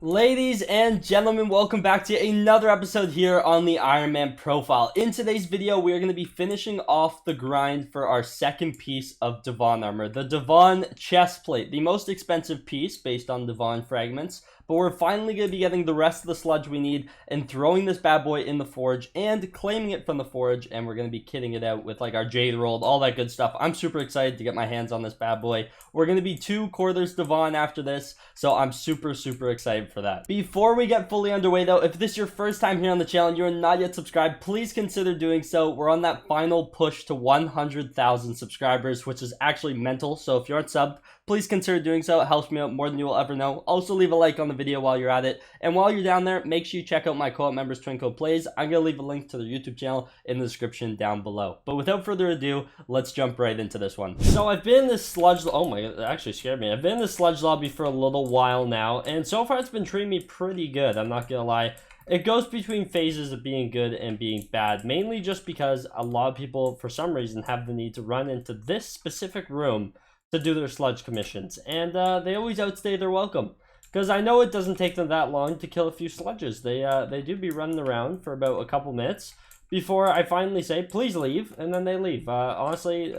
Ladies and gentlemen, welcome back to another episode here on the Ironman profile. In today's video, we are going to be finishing off the grind for our second piece of Devon armor, the Devon chest plate, the most expensive piece based on Devon fragments. But we're finally going to be getting the rest of the sludge we need and throwing this bad boy in the forge and claiming it from the forge. And we're going to be kitting it out with like our jade rolled, all that good stuff. I'm super excited to get my hands on this bad boy. We're going to be 2 quarters Devon after this, so I'm super excited for that. Before we get fully underway though, if this is your first time here on the channel and you're not yet subscribed, please consider doing so. We're on that final push to 100,000 subscribers, which is actually mental. So if you aren't subbed, please consider doing so. It helps me out more than you will ever know. Also, leave a like on the video while you're at it. And while you're down there, make sure you check out my co-op members, Twinco Plays. I'm going to leave a link to their YouTube channel in the description down below. But without further ado, let's jump right into this one. So I've been in this sludge... Oh my god, that actually scared me. I've been in this sludge lobby for a little while now. And so far, it's been treating me pretty good. I'm not going to lie. It goes between phases of being good and being bad, mainly just because a lot of people, for some reason, have the need to run into this specific room to do their sludge commissions, and they always outstay their welcome, because I know it doesn't take them that long to kill a few sludges. They do be running around for about a couple minutes before I finally say, please leave, and then they leave. Honestly,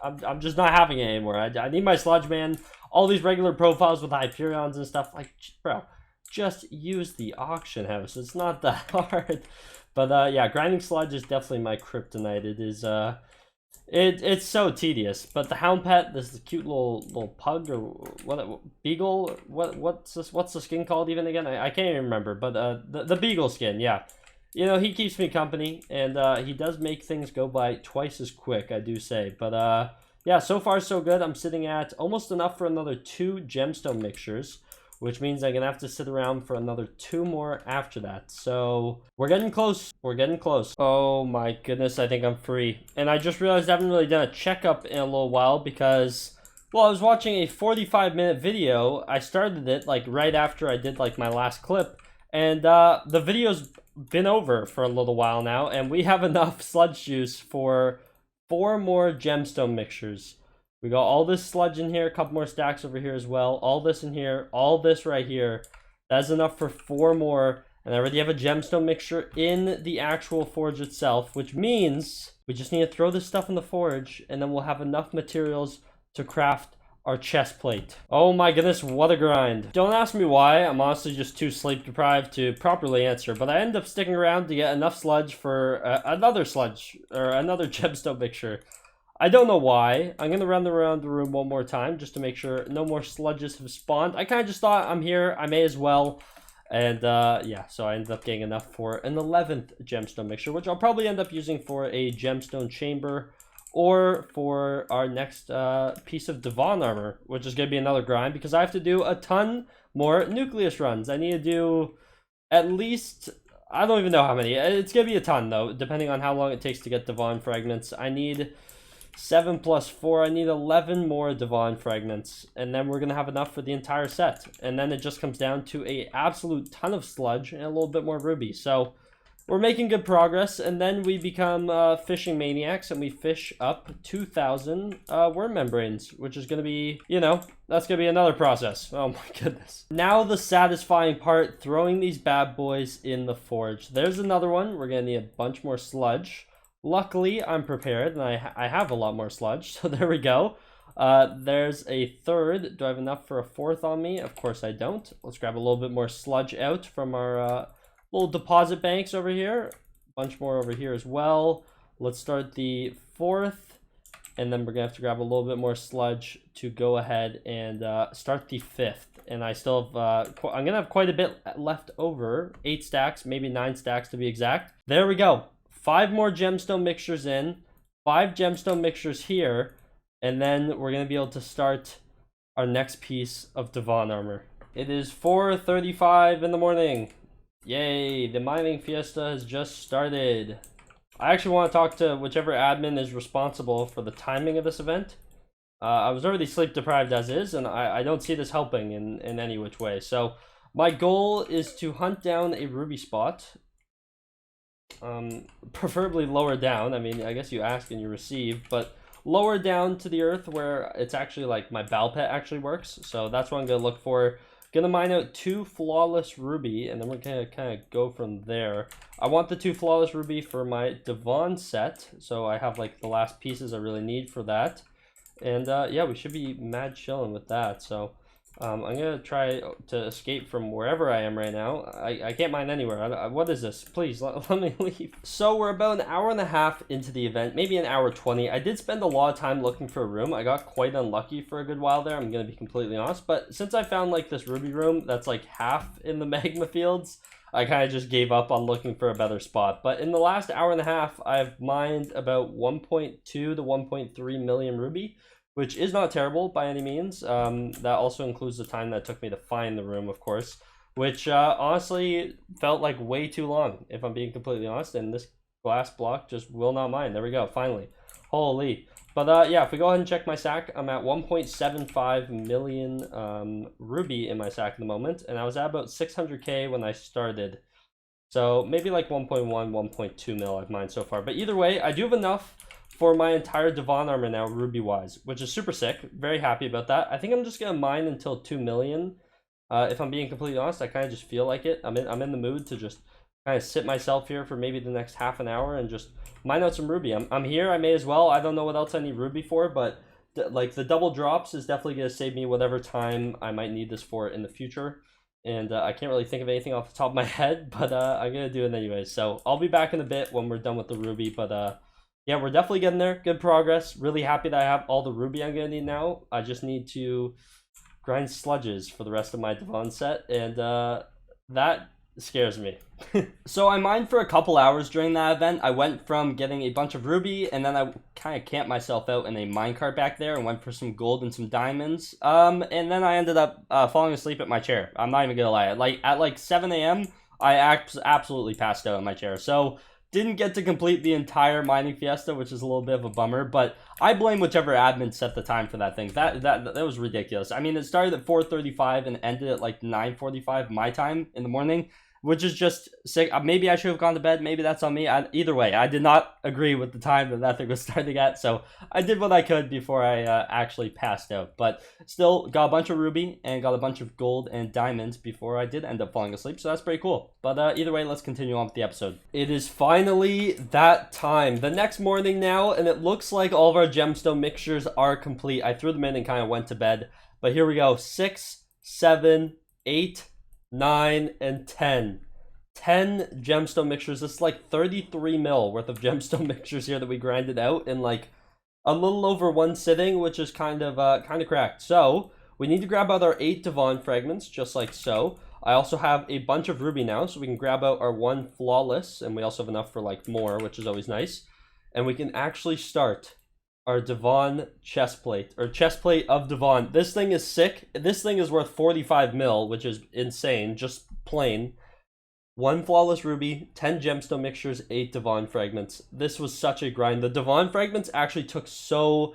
I'm just not having it anymore. I need my sludge, man. All these regular profiles with Hyperions and stuff, like, bro, just use the auction house. It's not that hard. But yeah, grinding sludge is definitely my kryptonite. It is it's so tedious. But the hound pet, this cute little pug or what, beagle, what's the skin called even again? I can't even remember. But the beagle skin, yeah. You know, he keeps me company, and he does make things go by twice as quick, I do say. But yeah, so far so good. I'm sitting at almost enough for another 2 gemstone mixtures, which means I'm gonna have to sit around for another 2 more after that. So we're getting close. We're getting close. Oh my goodness, I think I'm free. And I just realized I haven't really done a checkup in a little while because, well, I was watching a 45-minute video. I started it like right after I did like my last clip, and the video's been over for a little while now, and we have enough sludge juice for 4 more gemstone mixtures. We got all this sludge in here, a couple more stacks over here as well, all this in here, all this right here. That's enough for 4 more, and I already have a gemstone mixture in the actual forge itself, which means we just need to throw this stuff in the forge, and then we'll have enough materials to craft our chest plate. Oh my goodness, what a grind. Don't ask me why, I'm honestly just too sleep deprived to properly answer, but I ended up sticking around to get enough sludge for another sludge, or another gemstone mixture. I don't know why. I'm going to run around the room one more time just to make sure no more sludges have spawned. I kind of just thought, I'm here, I may as well. And yeah, so I ended up getting enough for an 11th gemstone mixture, which I'll probably end up using for a gemstone chamber or for our next piece of Devon armor, which is going to be another grind because I have to do a ton more nucleus runs. I need to do at least... I don't even know how many. It's going to be a ton, though, depending on how long it takes to get Devon fragments. I need 7 plus 4. I need 11 more Devon fragments, and then we're going to have enough for the entire set. And then it just comes down to a absolute ton of sludge and a little bit more ruby. So we're making good progress, and then we become fishing maniacs, and we fish up 2,000 worm membranes, which is going to be, you know, that's going to be another process. Oh my goodness. Now the satisfying part, throwing these bad boys in the forge. There's another one. We're going to need a bunch more sludge. Luckily, I'm prepared, and I have a lot more sludge, so there we go. There's a 3rd. Do I have enough for a 4th on me? Of course I don't. Let's grab a little bit more sludge out from our little deposit banks over here. A bunch more over here as well. Let's start the 4th, and then we're going to have to grab a little bit more sludge to go ahead and start the 5th. And I still have, I'm going to have quite a bit left over. 8 stacks, maybe 9 stacks to be exact. There we go. 5 more gemstone mixtures in, 5 gemstone mixtures here, and then we're going to be able to start our next piece of Devon armor. It is 4:35 in the morning. Yay, the mining fiesta has just started. I actually want to talk to whichever admin is responsible for the timing of this event. I was already sleep deprived as is, and I don't see this helping in any which way. So my goal is to hunt down a ruby spot. Preferably lower down. I mean, I guess you ask and you receive, but lower down to the earth where it's actually like my bow pet actually works. So that's what I'm gonna look for. Gonna mine out 2 flawless ruby, and then we're gonna kind of go from there. I want the 2 flawless ruby for my Devon set, so I have like the last pieces I really need for that. And yeah, we should be mad chilling with that. So I'm gonna try to escape from wherever I am right now. I can't mine anywhere. What is this? Please let me leave. So we're about an hour and a half into the event, maybe an hour 20. I did spend a lot of time looking for a room. I got quite unlucky for a good while there, I'm gonna be completely honest. But since I found like this ruby room that's like half in the magma fields, I kind of just gave up on looking for a better spot. But in the last hour and a half, I've mined about 1.2 to 1.3 million ruby, which is not terrible by any means. That also includes the time that it took me to find the room, of course, which honestly felt like way too long, if I'm being completely honest. And this glass block just will not mine. There we go, finally. Holy. But yeah, if we go ahead and check my sack, I'm at 1.75 million ruby in my sack at the moment, and I was at about 600k when I started. So maybe like 1.1, 1.2 mil I've mined so far. But either way, I do have enough for my entire Devon armor now, ruby-wise, which is super sick. Very happy about that. I think I'm just gonna mine until 2 million. If I'm being completely honest, I kind of just feel like it. I'm in the mood to just kind of sit myself here for maybe the next half an hour and just mine out some ruby. I'm here, I may as well. I don't know what else I need ruby for, but like the double drops is definitely gonna save me whatever time I might need this for in the future. And I can't really think of anything off the top of my head, but I'm gonna do it anyways. So I'll be back in a bit when we're done with the ruby, but yeah, we're definitely getting there. Good progress. Really happy that I have all the ruby I'm gonna need now. I just need to grind sludges for the rest of my Devon set, and that scares me. So I mined for a couple hours during that event. I went from getting a bunch of ruby, and then I kind of camped myself out in a minecart back there and went for some gold and some diamonds. And then I ended up falling asleep at my chair. I'm not even gonna lie. At 7 a.m. I absolutely passed out in my chair. So didn't get to complete the entire mining fiesta, which is a little bit of a bummer, but I blame whichever admin set the time for that thing. That was ridiculous. I mean, it started at 4:35 and ended at like 9:45 my time in the morning, which is just sick. Maybe I should have gone to bed. Maybe that's on me. Either way, I did not agree with the time that thing was starting at, so I did what I could before I actually passed out. But still, got a bunch of ruby and got a bunch of gold and diamonds before I did end up falling asleep, so that's pretty cool. But either way, let's continue on with the episode. It is finally that time. The next morning now, and it looks like all of our gemstone mixtures are complete. I threw them in and kind of went to bed. But here we go. 6, 7, 8, 9, and 10. 10 gemstone mixtures. This is like 33 mil worth of gemstone mixtures here that we grinded out in like a little over one sitting, which is kind of cracked. So we need to grab out our 8 Devon fragments, just like so. I also have a bunch of ruby now, so we can grab out our 1 flawless, and we also have enough for like more, which is always nice. And we can actually start our Devon chestplate, or chestplate of Devon. This thing is sick. This thing is worth 45 mil, which is insane, just plain. 1 flawless ruby, 10 gemstone mixtures, 8 Devon fragments. This was such a grind. The Devon fragments actually took so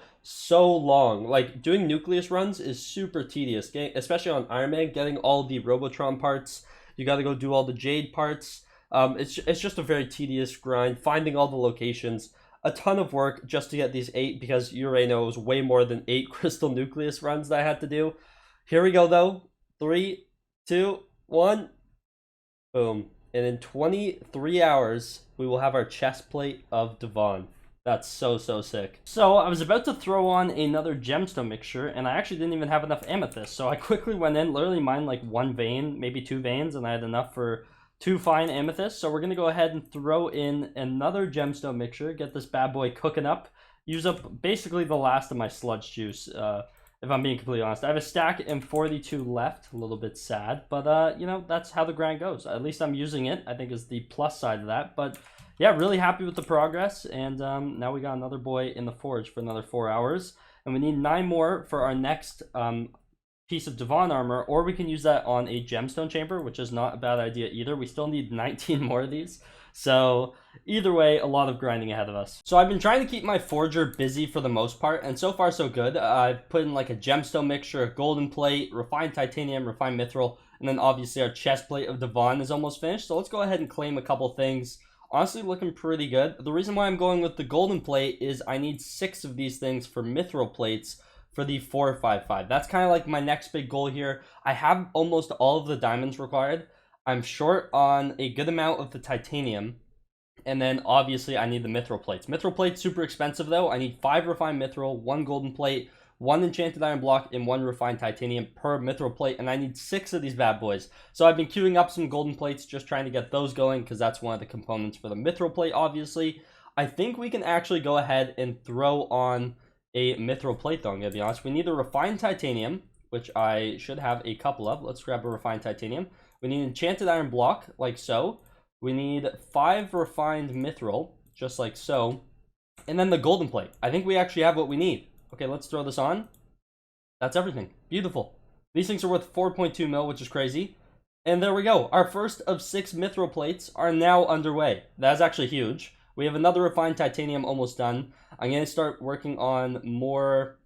long. Like, doing nucleus runs is super tedious, especially on Ironman, getting all the Robotron parts. You gotta go do all the Jade parts. It's just a very tedious grind, finding all the locations. A ton of work just to get these 8, because you already know it was way more than 8 crystal nucleus runs that I had to do. Here we go though. 3, 2, 1. Boom. And in 23 hours, we will have our chestplate of Devon. That's so sick. So I was about to throw on another gemstone mixture, and I actually didn't even have enough amethyst. So I quickly went in, literally mined like 1 vein, maybe 2 veins, and I had enough for 2 fine amethysts. So we're going to go ahead and throw in another gemstone mixture, get this bad boy cooking up, use up basically the last of my sludge juice, if I'm being completely honest. I have a stack and 42 left, a little bit sad, but you know, that's how the grind goes. At least I'm using it, I think, is the plus side of that. But yeah, really happy with the progress, and now we got another boy in the forge for another 4 hours, and we need 9 more for our next piece of Devon armor, or we can use that on a gemstone chamber, which is not a bad idea either. We still need 19 more of these, so either way, a lot of grinding ahead of us. So I've been trying to keep my forger busy for the most part, and so far so good. I've put in like a gemstone mixture, a golden plate, refined titanium, refined mithril, and then obviously our chest plate of Devon is almost finished. So let's go ahead and claim a couple things. Honestly, looking pretty good. The reason why I'm going with the golden plate is I need 6 of these things for mithril plates for the 455. That's kind of like my next big goal here. I have almost all of the diamonds required. I'm short on a good amount of the titanium. And then obviously I need the mithril plates. Mithril plates super expensive though. I need 5 refined mithril, 1 golden plate, 1 enchanted iron block, and 1 refined titanium per mithril plate. And I need 6 of these bad boys. So I've been queuing up some golden plates, just trying to get those going because that's one of the components for the mithril plate, obviously. I think we can actually go ahead and throw on a mithril plate though, I'm going to be honest. We need a refined titanium, which I should have a couple of. Let's grab a refined titanium. We need an enchanted iron block, like so. We need 5 refined mithril, just like so. And then the golden plate. I think we actually have what we need. Okay, let's throw this on. That's everything. Beautiful. These things are worth 4.2 mil, which is crazy. And there we go. Our first of 6 mithril plates are now underway. That's actually huge. We have another refined titanium almost done. I'm going to start working on more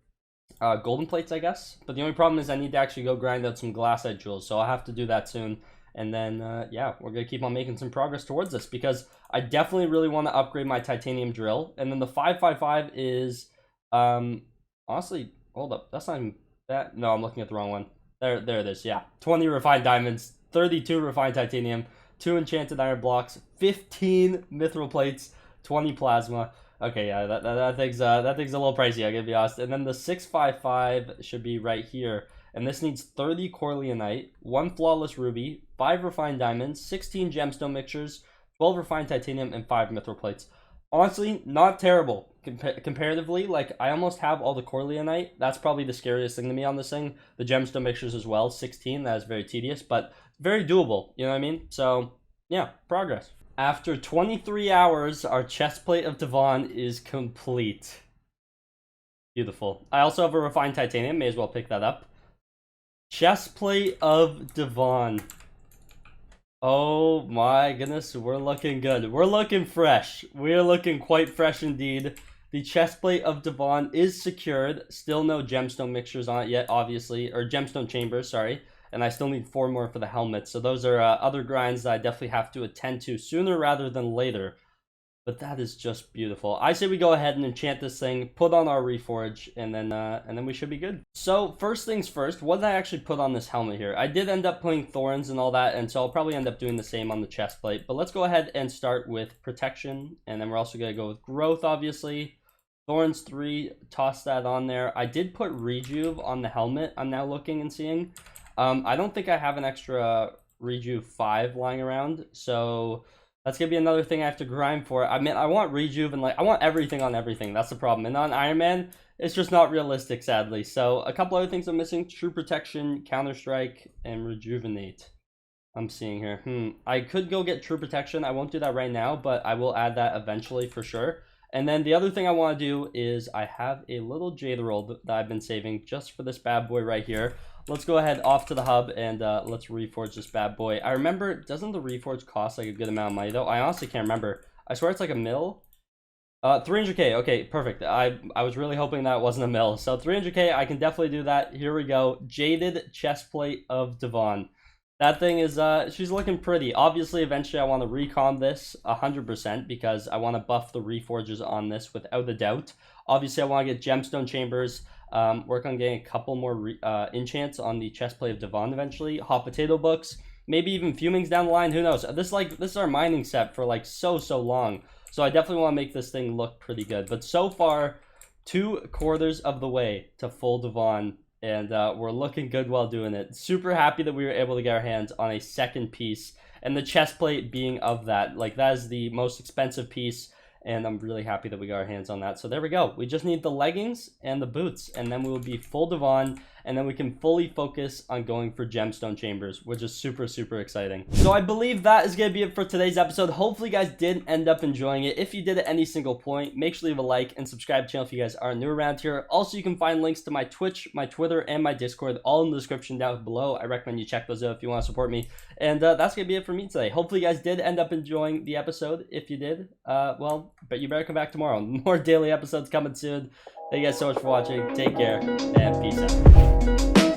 golden plates, I guess. But the only problem is I need to actually go grind out some glassite jewels. So I'll have to do that soon. And then, yeah, we're going to keep on making some progress towards this because I definitely really want to upgrade my titanium drill. And then the 555 is, honestly, hold up. That's not even that. No, I'm looking at the wrong one. There it is. Yeah. 20 refined diamonds, 32 refined titanium, 2 enchanted iron blocks, 15 mithril plates, 20 plasma. Okay, yeah, that thing's a little pricey, I gotta be honest. And then the 655 should be right here. And this needs 30 corleonite, 1 flawless ruby, 5 refined diamonds, 16 gemstone mixtures, 12 refined titanium, and 5 mithril plates. Honestly, not terrible comparatively. Like, I almost have all the corleonite. That's probably the scariest thing to me on this thing. The gemstone mixtures as well, 16. That is very tedious, but very doable. You know what I mean? So, yeah, progress. After 23 hours, our chestplate of Devon is complete. Beautiful. I also have a refined titanium. May as well pick that up. Chestplate of Devon. Oh my goodness, we're looking good. We're looking fresh. We're looking quite fresh indeed. The chestplate of Devon is secured. Still no gemstone mixtures on it yet, obviously. Or gemstone chambers, sorry. And I still need 4 more for the helmet. So those are other grinds that I definitely have to attend to sooner rather than later. But that is just beautiful. I say we go ahead and enchant this thing, put on our reforge, and then we should be good. So first things first, what did I actually put on this helmet here? I did end up putting thorns and all that, and so I'll probably end up doing the same on the chest plate. But let's go ahead and start with protection, and then we're also going to go with growth, obviously. Thorns 3, toss that on there. I did put rejuve on the helmet, I'm now looking and seeing. I don't think I have an extra rejuve 5 lying around, so that's gonna be another thing I have to grind for. I mean, I want rejuve and like I want everything on everything. That's the problem. And on Ironman, it's just not realistic, sadly. So a couple other things I'm missing: true protection, counter strike, and rejuvenate. I'm seeing here. I could go get true protection. I won't do that right now, but I will add that eventually for sure. And then the other thing I want to do is I have a little jade roll that I've been saving just for this bad boy right here. Let's go ahead off to the hub and let's reforge this bad boy. I remember, doesn't the reforge cost like a good amount of money though? I honestly can't remember. I swear it's like a mil. 300k, okay, perfect. I was really hoping that wasn't a mil. So 300k, I can definitely do that. Here we go. Jaded chestplate of Devon. That thing is, she's looking pretty. Obviously, eventually I want to recon this 100% because I want to buff the reforges on this without a doubt. Obviously, I want to get gemstone chambers, work on getting a couple more enchants on the chestplate of Devon eventually. Hot potato books, maybe even fumings down the line. Who knows? This is our mining set for like so long. So I definitely want to make this thing look pretty good. But so far, 2/4 of the way to full Devon. And we're looking good while doing it. Super happy that we were able to get our hands on a second piece. And the chest plate being of that. Like, that is the most expensive piece. And I'm really happy that we got our hands on that. So there we go. We just need the leggings and the boots. And then we will be full Devon. And then we can fully focus on going for gemstone chambers, which is super exciting. So I believe that is going to be it for today's episode. Hopefully you guys did end up enjoying it. If you did at any single point, make sure to leave a like and subscribe to the channel if you guys are new around here. Also, you can find links to my Twitch, my Twitter, and my Discord all in the description down below. I recommend you check those out if you want to support me. And that's going to be it for me today. Hopefully you guys did end up enjoying the episode. If you did, well, but you better come back tomorrow. More daily episodes coming soon. Thank you guys so much for watching. Take care and peace out.